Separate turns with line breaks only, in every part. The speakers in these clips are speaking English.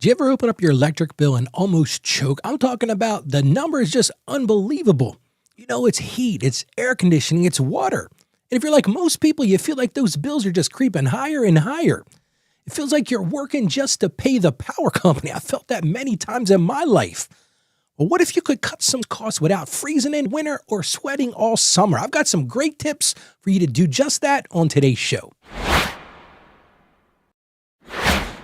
Do you ever open up your electric bill and almost choke? I'm talking about the number is just unbelievable. You know, it's heat, it's air conditioning, it's water. And if you're like most people, you feel like those bills are just creeping higher and higher. It feels like you're working just to pay the power company. I felt that many times in my life. Well, what if you could cut some costs without freezing in winter or sweating all summer? I've got some great tips for you to do just that on today's show.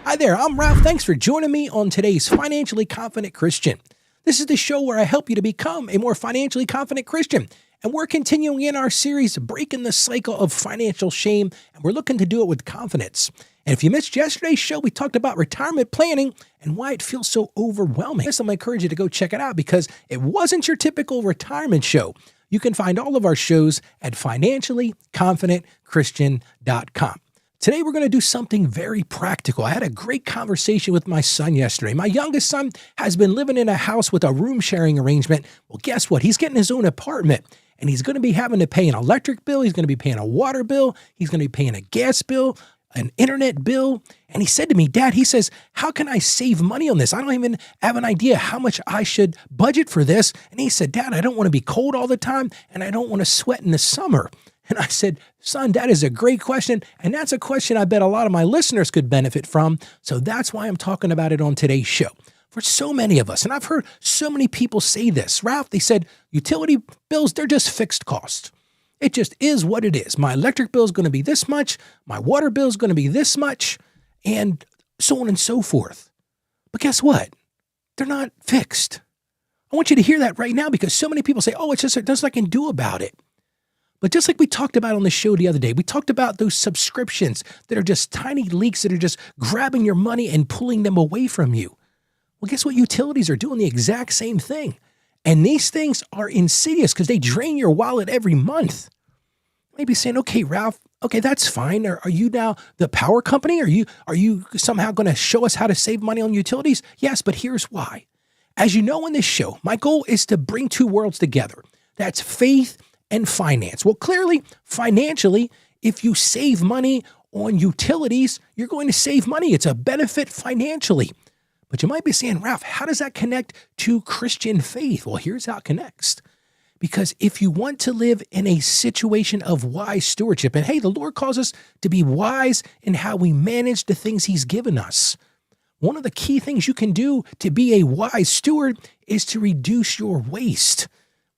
Hi there, I'm Ralph. Thanks for joining me on today's Financially Confident Christian. This is the show where I help you to become a more financially confident Christian. And we're continuing in our series, Breaking the Cycle of Financial Shame, and we're looking to do it with confidence. And if you missed yesterday's show, we talked about retirement planning and why it feels so overwhelming. I'm going to encourage you to go check it out because it wasn't your typical retirement show. You can find all of our shows at financiallyconfidentchristian.com. Today, we're going to do something very practical. I had a great conversation with my son yesterday. My youngest son has been living in a house with a room sharing arrangement. Well, guess what? He's getting his own apartment, and he's going to be having to pay an electric bill. He's going to be paying a water bill. He's going to be paying a gas bill, an internet bill. And he said to me, Dad, he says, how can I save money on this? I don't even have an idea how much I should budget for this. And he said, Dad, I don't want to be cold all the time, and I don't want to sweat in the summer. And I said, son, that is a great question. And that's a question I bet a lot of my listeners could benefit from. So that's why I'm talking about it on today's show. For so many of us, and I've heard so many people say this, Ralph, they said, utility bills, they're just fixed costs. It just is what it is. My electric bill is going to be this much. My water bill is going to be this much, and so on and so forth. But guess what? They're not fixed. I want you to hear that right now because so many people say, oh, it's just there's nothing I can do about it. But just like we talked about on the show the other day, we talked about those subscriptions that are just tiny leaks that are just grabbing your money and pulling them away from you. Well, guess what? Utilities are doing the exact same thing. And these things are insidious because they drain your wallet every month. Maybe saying, okay, Ralph, okay, that's fine. Are you now the power company? Are you somehow going to show us how to save money on utilities? Yes, but here's why. As you know in this show, my goal is to bring two worlds together. That's faith and finance. Well, clearly, financially, if you save money on utilities, you're going to save money. It's a benefit financially. But you might be saying, Ralph, how does that connect to Christian faith? Well, here's how it connects. Because if you want to live in a situation of wise stewardship, and hey, the Lord calls us to be wise in how we manage the things He's given us. One of the key things you can do to be a wise steward is to reduce your waste.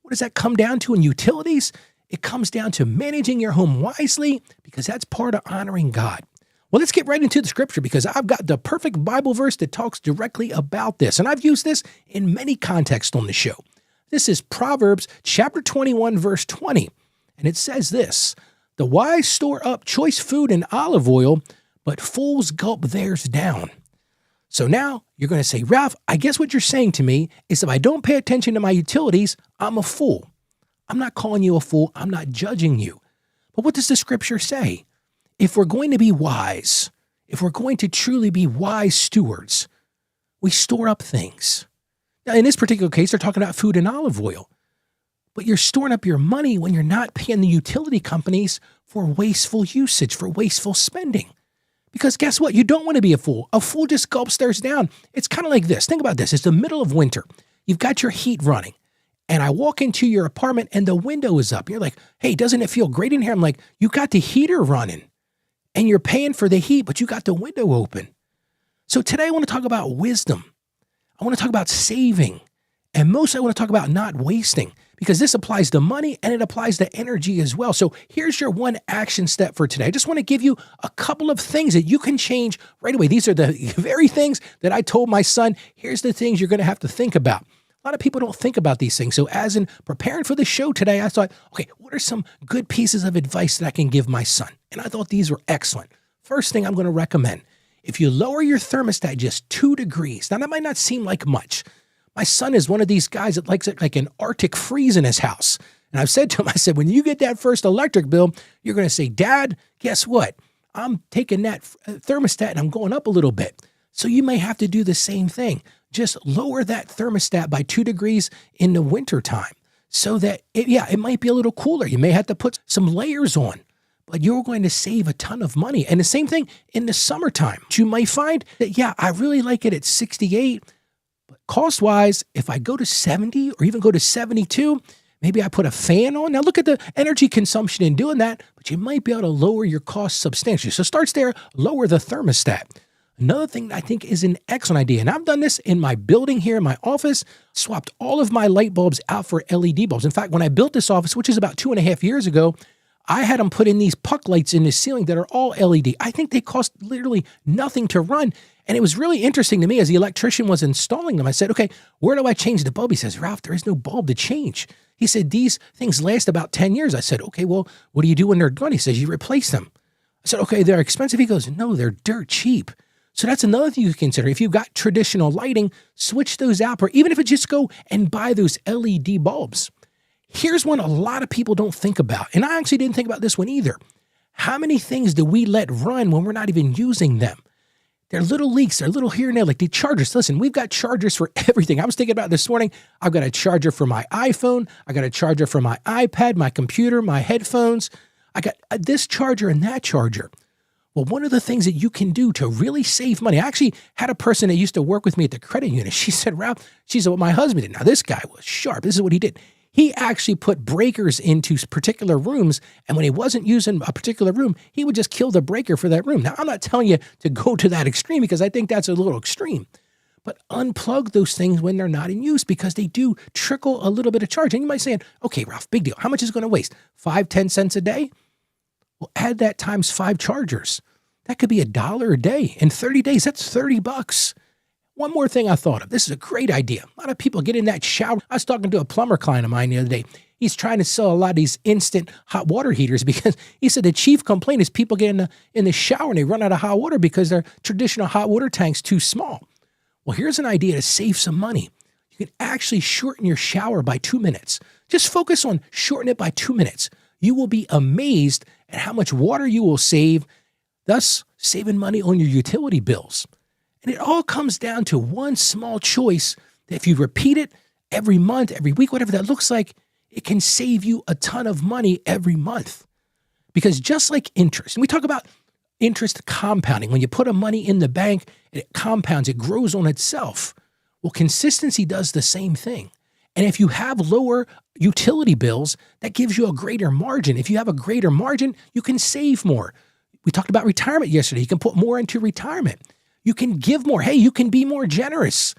What does that come down to in utilities? It comes down to managing your home wisely because that's part of honoring God. Well, let's get right into the scripture because I've got the perfect Bible verse that talks directly about this. And I've used this in many contexts on the show. This is Proverbs chapter 21, verse 20. And it says this, the wise store up choice food and olive oil, but fools gulp theirs down. So now you're going to say, Ralph, I guess what you're saying to me is if I don't pay attention to my utilities, I'm a fool. I'm not calling you a fool. I'm not judging you. But what does the scripture say? If we're going to be wise, if we're going to truly be wise stewards, we store up things. Now, in this particular case, they're talking about food and olive oil. But you're storing up your money when you're not paying the utility companies for wasteful usage, for wasteful spending. Because guess what? You don't want to be a fool. A fool just gulps theirs down. It's kind of like this. Think about this. It's the middle of winter. You've got your heat running. And I walk into your apartment and the window is up. You're like, hey, doesn't it feel great in here? I'm like, you got the heater running and you're paying for the heat, but you got the window open. So today I want to talk about wisdom. I want to talk about saving. And mostly I want to talk about not wasting because this applies to money and it applies to energy as well. So here's your one action step for today. I just want to give you a couple of things that you can change right away. These are the very things that I told my son. Here's the things you're going to have to think about. A lot of people don't think about these things. So as in preparing for the show today, I thought, okay, what are some good pieces of advice that I can give my son? And I thought these were excellent. First thing I'm going to recommend, if you lower your thermostat just 2 degrees, now that might not seem like much. My son is one of these guys that likes it like an Arctic freeze in his house. And I've said to him, I said, when you get that first electric bill, you're going to say, Dad, guess what? I'm taking that thermostat and I'm going up a little bit. So you may have to do the same thing. Just lower that thermostat by 2 degrees in the wintertime so that, it might be a little cooler. You may have to put some layers on. but you're going to save a ton of money. And the same thing in the summertime. You might find that, yeah, I really like it at 68, but cost-wise, if I go to 70 or even go to 72, maybe I put a fan on. Now look at the energy consumption in doing that, but you might be able to lower your costs substantially. So starts there, lower the thermostat. Another thing that I think is an excellent idea, and I've done this in my building here in my office, swapped all of my light bulbs out for LED bulbs. In fact, when I built this office, which is about 2.5 years ago, I had them put in these puck lights in the ceiling that are all LED. I think they cost literally nothing to run. And it was really interesting to me as the electrician was installing them. I said, okay, where do I change the bulb? He says, Ralph, there is no bulb to change. He said, these things last about 10 years. I said, okay, well, what do you do when they're done? He says, you replace them. I said, okay, they're expensive. He goes, no, they're dirt cheap. So that's another thing you consider. If you've got traditional lighting, switch those out, or even if it just go and buy those LED bulbs. Here's one a lot of people don't think about, and I actually didn't think about this one either. How many things do we let run when we're not even using them? They're little leaks, they're little here and there, like the chargers. Listen, we've got chargers for everything. I was thinking about it this morning. I've got a charger for my iPhone. I got a charger for my iPad, my computer, my headphones. I got this charger and that charger. Well, one of the things that you can do to really save money, I actually had a person that used to work with me at the credit union. She said, Ralph, she said, what my husband did. Now, this guy was sharp. This is what he did. He actually put breakers into particular rooms, and when he wasn't using a particular room, he would just kill the breaker for that room. Now, I'm not telling you to go to that extreme because I think that's a little extreme, but unplug those things when they're not in use because they do trickle a little bit of charge. And you might say, okay, Ralph, big deal. How much is it going to waste? 5-10 cents a day? Well, add that times 5 chargers. That could be $1 a day. In 30 days, that's $30. One more thing I thought of. This is a great idea. A lot of people get in that shower. I was talking to a plumber client of mine the other day. He's trying to sell a lot of these instant hot water heaters because he said the chief complaint is people get in the shower and they run out of hot water because their traditional hot water tank's too small. Well, here's an idea to save some money. You can actually shorten your shower by 2 minutes. Just focus on shorten it by 2 minutes. You will be amazed at how much water you will save, thus saving money on your utility bills. And it all comes down to one small choice that if you repeat it every month, every week, whatever that looks like, it can save you a ton of money every month. Because just like interest, and we talk about interest compounding, when you put a money in the bank, it compounds, it grows on itself. Well, consistency does the same thing. And if you have lower utility bills, that gives you a greater margin. If you have a greater margin, you can save more. We talked about retirement yesterday. You can put more into retirement. You can give more. Hey, you can be more generous.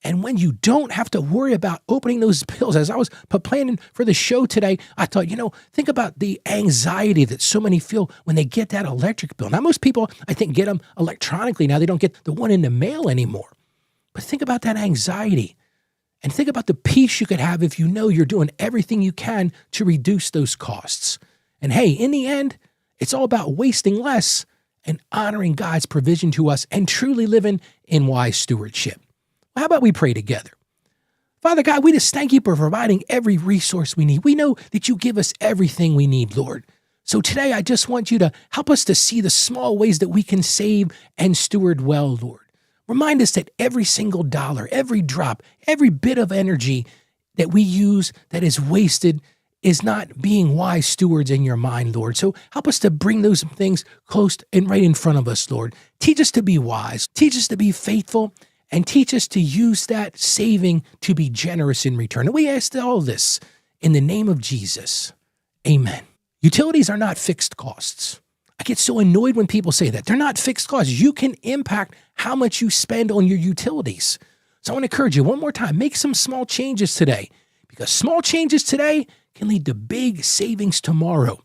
And when you don't have to worry about opening those bills, as I was planning for the show today, I thought, think about the anxiety that so many feel when they get that electric bill. Now, most people, I think, get them electronically. Now they don't get the one in the mail anymore. But think about that anxiety. And think about the peace you could have if you know you're doing everything you can to reduce those costs. And hey, in the end, it's all about wasting less and honoring God's provision to us and truly living in wise stewardship. How about we pray together? Father God, we just thank you for providing every resource we need. We know that you give us everything we need, Lord. So today, I just want you to help us to see the small ways that we can save and steward well, Lord. Remind us that every single dollar, every drop, every bit of energy that we use that is wasted is not being wise stewards in your mind, Lord. So help us to bring those things close and right in front of us, Lord. Teach us to be wise. Teach us to be faithful. And teach us to use that saving to be generous in return. And we ask all this in the name of Jesus. Amen. Utilities are not fixed costs. I get so annoyed when people say that. They're not fixed costs. You can impact how much you spend on your utilities. So I want to encourage you one more time, make some small changes today, because small changes today can lead to big savings tomorrow.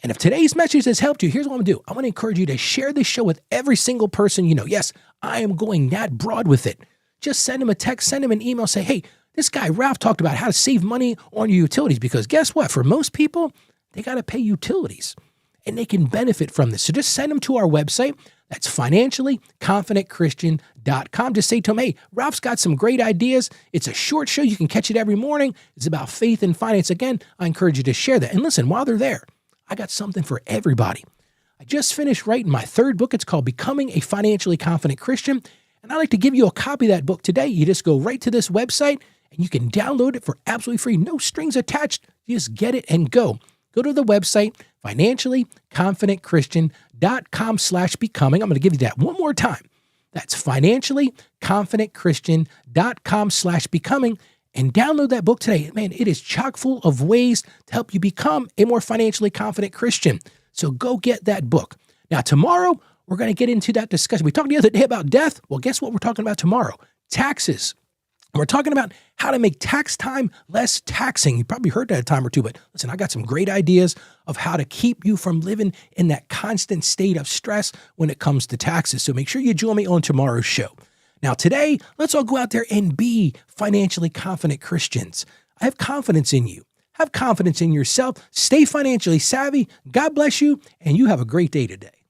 And if today's message has helped you, here's what I'm going to do. I want to encourage you to share this show with every single person you know. Yes, I am going that broad with it. Just send them a text, send them an email, say, hey, this guy Ralph talked about how to save money on your utilities, because guess what? For most people, they got to pay utilities and they can benefit from this. So just send them to our website. That's financiallyconfidentchristian.com. Just say to them, hey, Ralph's got some great ideas. It's a short show. You can catch it every morning. It's about faith and finance. Again, I encourage you to share that. And listen, while they're there, I got something for everybody. I just finished writing my 3rd book. It's called Becoming a Financially Confident Christian. And I'd like to give you a copy of that book today. You just go right to this website and you can download it for absolutely free. No strings attached. You just get it and go. go to the website, financiallyconfidentchristian.com/becoming. I'm going to give you that one more time. That's financiallyconfidentchristian.com/becoming, and download that book today. Man, it is chock full of ways to help you become a more financially confident Christian. So go get that book. Now, tomorrow, we're going to get into that discussion. We talked the other day about death. Well, guess what we're talking about tomorrow? Taxes. We're talking about how to make tax time less taxing. You probably heard that a time or two, but listen, I got some great ideas of how to keep you from living in that constant state of stress when it comes to taxes. So make sure you join me on tomorrow's show. Now, today, let's all go out there and be financially confident Christians. I have confidence in you. Have confidence in yourself. Stay financially savvy. God bless you, and you have a great day today.